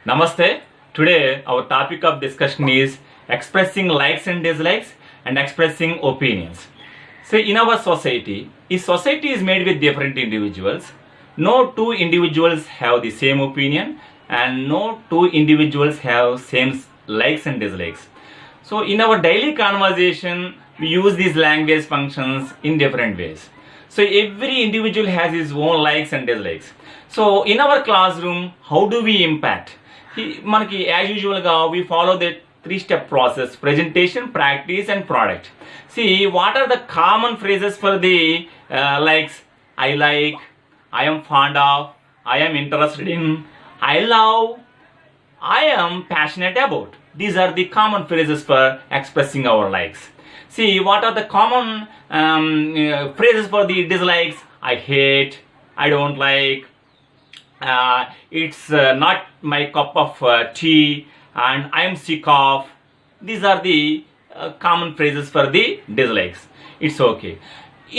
Namaste. Today our topic of discussion is expressing likes and dislikes and expressing opinions. So in our society is made with different individuals. No two individuals have the same opinion and no two individuals have same likes and dislikes. So in our daily conversation we use these language functions in different ways. So every individual has his own likes and dislikes. So in our classroom, how do we impact? మనకి as యూజువల్గా we follow the 3-step process: presentation, practice and product. See, what are the common phrases for the likes? I like, I am fond of, I am interested in, I love, I am passionate about. These are the common phrases for expressing our likes. See, what are the common phrases for the dislikes? I hate, I don't like, it's not my cup of tea, and I am sick of. These are the common phrases for the dislikes. It's okay.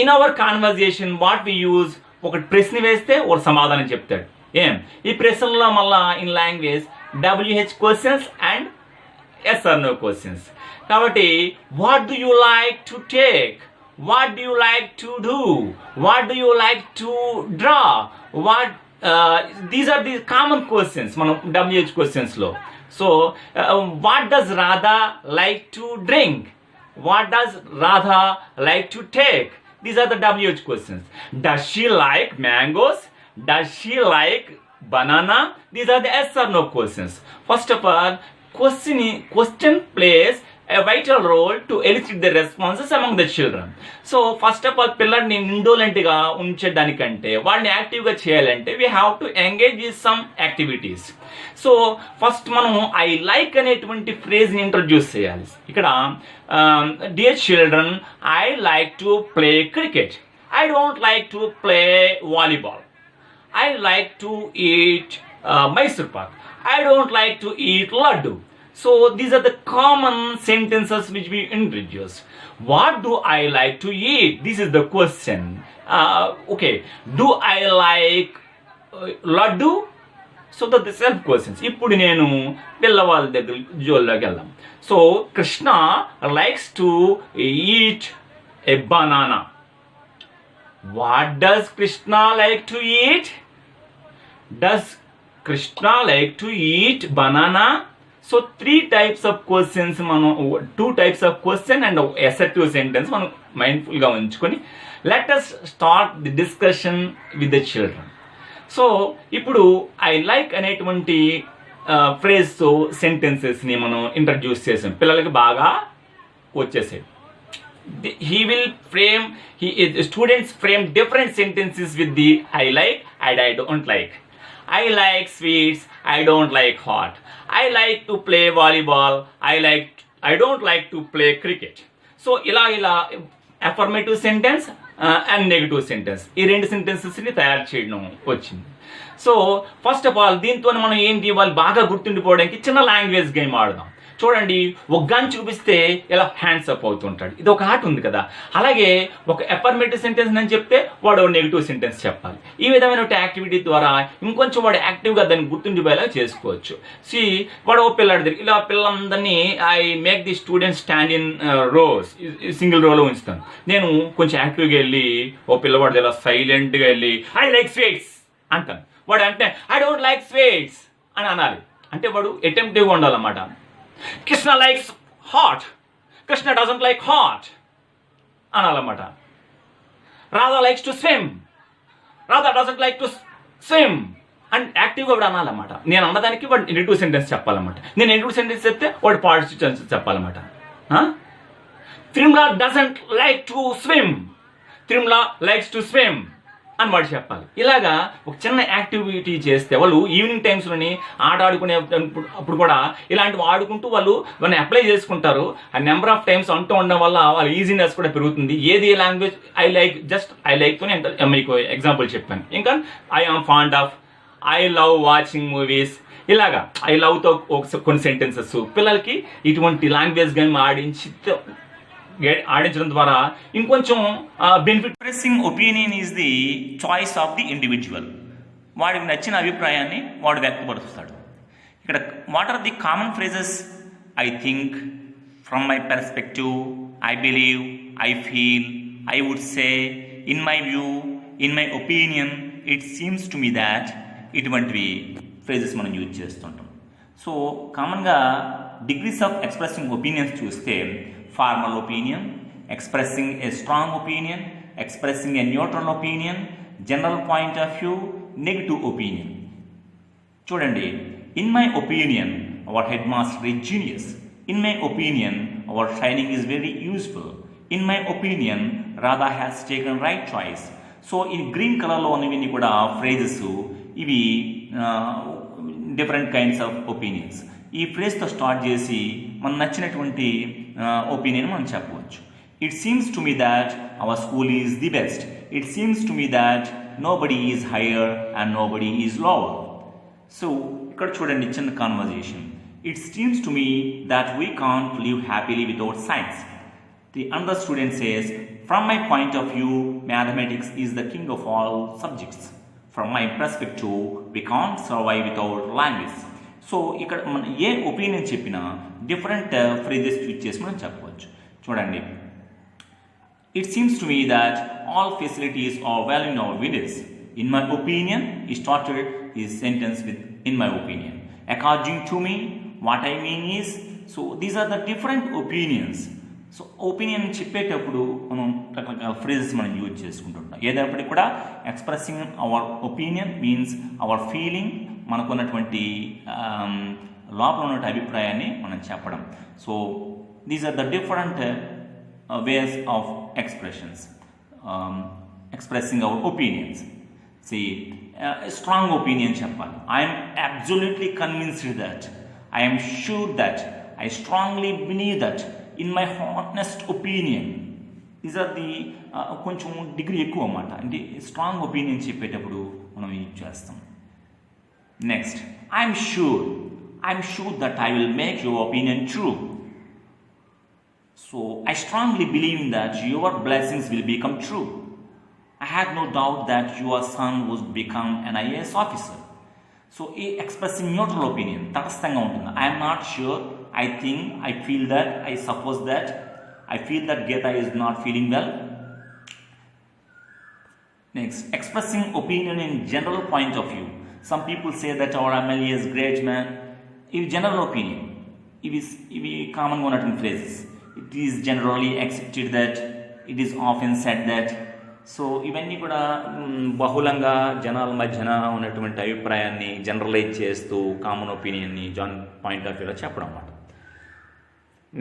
In our conversation, what we use, ఒకటి ప్రశ్న వేస్తే ఒక సమాధానం చెప్తాడు. ఈ ప్రశ్నలో మళ్ళా in language WH questions and yes or no questions. కాబట్టి what do you like to take, what do you like to do, what do you like to draw, what these are the common questions మనం WH questions లో. So what does Radha like to drink, what does Radha like to take? These are the WH questions. Does she like mangoes, does she like banana? These are the yes or no questions. First of all, question plays a vital role to elicit the responses among the children. So first of all, పిల్లల్ని ఇండోలెంట్గా ఉంచడానికంటే వాళ్ళని యాక్టివ్గా చేయాలంటే we have to engage in some activities. So first మనం I like అనేటువంటి ఫ్రేజ్ని introduce చేయాలి. ఇక్కడ dear children, I like to play cricket, I don't like to play volleyball, I like to eat Mysore Pak, I don't like to eat laddu. So these are the common sentences which we introduce. What do I like to eat? This is the question. Okay, do I like laddu? So the self questions. ఇప్పుడు నేను పిల్లవాళ్ళ దగ్గర జోల్లోకి వెళ్దాం. So Krishna likes to eat a banana. What does Krishna like to eat? Does Krishna like to eat banana? So 3 types of questions, మనం 2 types of question and assertive sentence మనం మైండ్ఫుల్గా ఉంచుకొని let us start the discussion with the children. So ఇప్పుడు I like అనేటువంటి ఫ్రేజ్తో సెంటెన్సెస్ని మనం introduce చేసాం. పిల్లలకి బాగా వచ్చేసాయి. Students frame different sentences with the I like and I don't like. I like sweets, I don't like hot. I like to play volleyball, I don't like to play cricket. So ఇలా affirmative sentence and negative sentence, ఈ 2 సెంటెన్సెస్ని తయారు చేయడం వచ్చింది. So first of all దీంతో మనం ఏంటి, వాళ్ళు బాగా గుర్తుండిపోవడానికి చిన్న లాంగ్వేజ్ గేమ్ ఆడదాం. చూడండి, ఒక గన్ చూపిస్తే ఇలా హ్యాండ్స్ అప్ అవుతుంటాడు. ఇది ఒక ఆర్ట్ ఉంది కదా. అలాగే ఒక అఫర్మేటివ్ సెంటెన్స్ అని చెప్తే వాడు నెగిటివ్ సెంటెన్స్ చెప్పాలి. ఈ విధమైన యాక్టివిటీ ద్వారా ఇంకొంచెం వాడు యాక్టివ్గా దాన్ని గుర్తుండిపోయేలా చేసుకోవచ్చు. వాడు ఓ పిల్లాడి దగ్గర ఇలా పిల్లలందరినీ I make the students stand in rose, single రోలో ఉంచుతాను. నేను కొంచెం యాక్టివ్గా వెళ్ళి ఓ పిల్లవాడు ఇలా సైలెంట్గా వెళ్ళి ఐ లైక్ స్వీట్స్ అంటాను. వాడు అంటే ఐ డోంట్ లైక్ స్వీట్స్ అని అనాలి. అంటే వాడు అటెంప్టివ్గా ఉండాలన్నమాట. Krishna likes hot, Krishna doesn't like hot అనాలన్నమాట. Radha likes to swim, Radha doesn't like to swim and యాక్టివ్గా కూడా అనాలన్నమాట. నేను అన్నదానికి వాడు నెగిటివ్ సెంటెన్స్ చెప్పాలన్నమాట. నేను నెగిటివ్ సెంటెన్స్ చెప్తే వాడు పాజిటివ్ సెంటెన్స్ చెప్పాలన్నమాట. Trimla doesn't like to swim, Trimla likes to swim అని వాడు చెప్పాలి. ఇలాగా ఒక చిన్న యాక్టివిటీ చేస్తే వాళ్ళు ఈవినింగ్ టైమ్స్లోని ఆట ఆడుకునే అప్పుడు కూడా ఇలాంటివి ఆడుకుంటూ వాళ్ళు అప్లై చేసుకుంటారు. ఆ నెంబర్ ఆఫ్ టైమ్స్ అంటూ ఉండడం వల్ల వాళ్ళ ఈజీనెస్ కూడా పెరుగుతుంది. ఏది language I like, just I like నేను మీకు ఎగ్జాంపుల్ చెప్పాను. ఇంకా I am fond of, I love watching movies, ఇలాగా ఐ లవ్తో కొన్ని సెంటెన్సెస్ పిల్లలకి ఇటువంటి లాంగ్వేజ్ గేమ్ ఆడించడం ద్వారా ఇంకొంచెం benefit. Expressing opinion is the choice of the individual. వాడికి నచ్చిన అభిప్రాయాన్ని వాడు వ్యక్తపరుస్తాడు. ఇక్కడ what are the common phrases? I think, from my perspective, I believe, I feel, I would say, in my view, in my opinion, it seems to me that, ఇటువంటివి phrases మనం use చేస్తుంటాం. So కామన్గా degrees of expressing opinions చూస్తే formal opinion, expressing a strong opinion, expressing a neutral opinion, general point of view, negative opinion. చూడండి, in my opinion our head master is genius, in my opinion our training is very useful, in my opinion Radha has taken right choice. So ఈ green కలర్లో ఉన్నవన్నీ కూడా phrases. ఇవి different kinds of opinions. ఈ ఫ్రేజ్తో start చేసి మనకు నచ్చినటువంటి opinion మనం చెప్పవచ్చు. It seems to me that our school is the best, it seems to me that nobody is higher and nobody is lower. So ఇక్కడ చూడండి చిన్న conversation. It seems to me that we can't live happily without science. The another student says, from my point of view, mathematics is the king of all subjects. From my perspective, we can't survive without language. సో ఇక్కడ మనం ఏ opinion చెప్పినా different phrases use చేసి మనం చెప్పవచ్చు. చూడండి, it seems to me that all facilities are well in our village. In my opinion, ఈ స్టార్టెడ్ ఈ sentence with in my opinion. According to me, what I mean is. So these are the different opinions. సో opinion చెప్పేటప్పుడు మనం రకరకాల phrases మనం use చేసుకుంటుంటాం. ఏదైనప్పటికీ కూడా expressing our opinion means our feeling, మనకున్నటువంటి లోపల ఉన్నటువంటి అభిప్రాయాన్ని మనం చెప్పడం. So these are the different ways of expressions, expressing our opinions. C strong opinion చెప్పాలి. I'm absolutely convinced that, I'm sure that, I strongly believe that, in my honest opinion. These are the కొంచెం degree ఎక్కువ అన్నమాట. అంటే strong opinion చెప్పేటప్పుడు మనం use చేస్తాం. Next, I'm sure that I will make your opinion true. So I strongly believe in that your blessings will become true. I had no doubt that your son would become an IAS officer. So, expressing neutral opinion, తటస్థంగా ఉంటుంది. I am not sure, I think, I feel that, I suppose that, I feel that Geeta is not feeling well. Next, expressing opinion in general point of view. Some people say that our MLA is great man. This general opinion. Ivi common గా ఉన్నటువంటి phrases. It is generally accepted that, it is often said that. So ఇవన్నీ కూడా బహుళంగా జనాల మధ్యన ఉన్నటువంటి అభిప్రాయాన్ని generalise చేస్తూ common ఒపీనియన్ని point of వ్యూలో చెప్పడం అన్నమాట.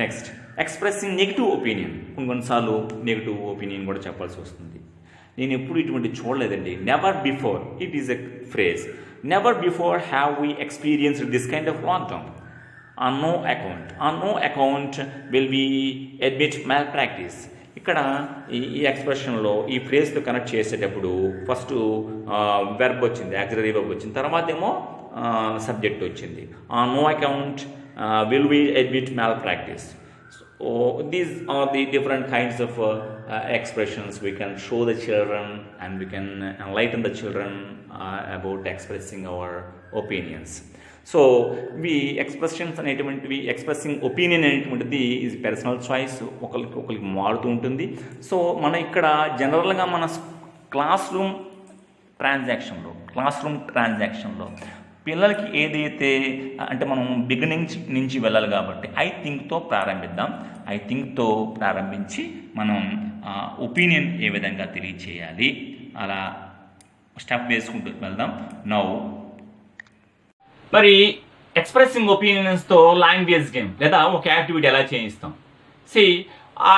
Next, expressing negative opinion. కొన్నిసార్లు నెగిటివ్ ఒపీనియన్ కూడా చెప్పాల్సి వస్తుంది. నేను ఎప్పుడు ఇటువంటి చూడలేదండి. Never before, it is a phrase. Never before have we experienced this kind of lockdown. On no account will we admit malpractice. ఇక్కడ ఈ ఎక్స్ప్రెషన్లో ఈ ఫ్రేజ్తో కనెక్ట్ చేసేటప్పుడు ఫస్ట్ వెర్బ్ వచ్చింది, యాక్సిలరీ వెర్బ్ వచ్చింది, తర్వాత ఏమో సబ్జెక్ట్ వచ్చింది. On no account will we admit malpractice. So these are the different kinds of expressions we can show the children and we can enlighten the children about expressing our opinions. So expressions అనేటువంటివి, expressing opinion అనేటువంటిది is personal choice, ఒకరికి మారుతూ ఉంటుంది. So మనం ఇక్కడ జనరల్గా మన class room ట్రాన్సాక్షన్లో పిల్లలకి ఏదైతే అంటే మనం బిగినింగ్ నుంచి వెళ్ళాలి కాబట్టి ఐ థింక్తో ప్రారంభిద్దాం. ఐ థింక్తో ప్రారంభించి మనం ఒపీనియన్ ఏ విధంగా తెలియచేయాలి అలా స్టెప్ వేసుకుంటూ వెళ్దాం. నౌ మరి ఎక్స్ప్రెసింగ్ ఒపీనియన్స్తో లాంగ్వేజ్ గేమ్ లేదా ఒక యాక్టివిటీ ఎలా చేయిస్తాం.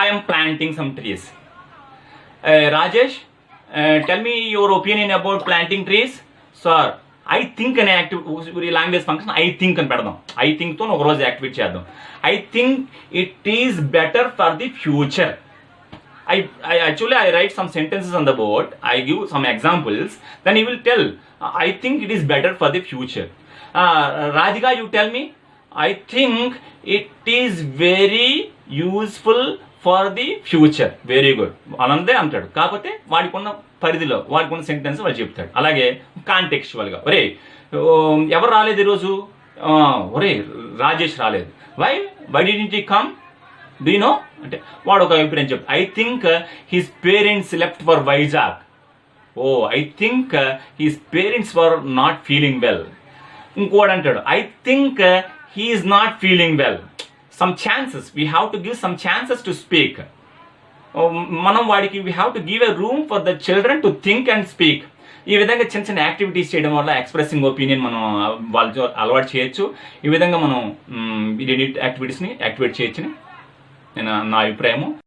I'm planting some trees. Rajesh, tell me your opinion about planting trees. Sir, I think అనే activity language function I think అని పెడదాం. ఐ థింక్తో ఒక రోజు యాక్టివిటీ చేద్దాం. I think it is better for the future. I actually write some sentences on the board. I give some examples. Then you will tell, I think it is better for the future. Radhika, you tell me. I think it is very useful for the future. Very good. అనందే అంటాడు. కాకపోతే వాడికున్న పరిధిలో వాడికున్న sentence వాడు చెప్తాడు. అలాగే కాంటెక్చువల్గా, ఒరే ఎవరు రాలేదు ఈరోజు, ఒరే రాజేష్ రాలేదు, why didn't he come, do you know అంటే వాడు ఒక అభిప్రాయం చెప్తాడు, I think his parents left for Vizag, oh I think his parents were not feeling well. ఇంకోడు అంటాడు, I think he is not feeling well. Some chances, we have to give some chances to speak. మనం వాడికి we have to give a room for the children to think and speak. ఈ విధంగా చిన్న చిన్న activities చేయడం వల్ల expressing opinion మనం వాళ్ళతో అలవాటు చేయొచ్చు. ఈ విధంగా మనం యాక్టివిటీస్ని యాక్టివేట్ చేయొచ్చని నా అభిప్రాయము.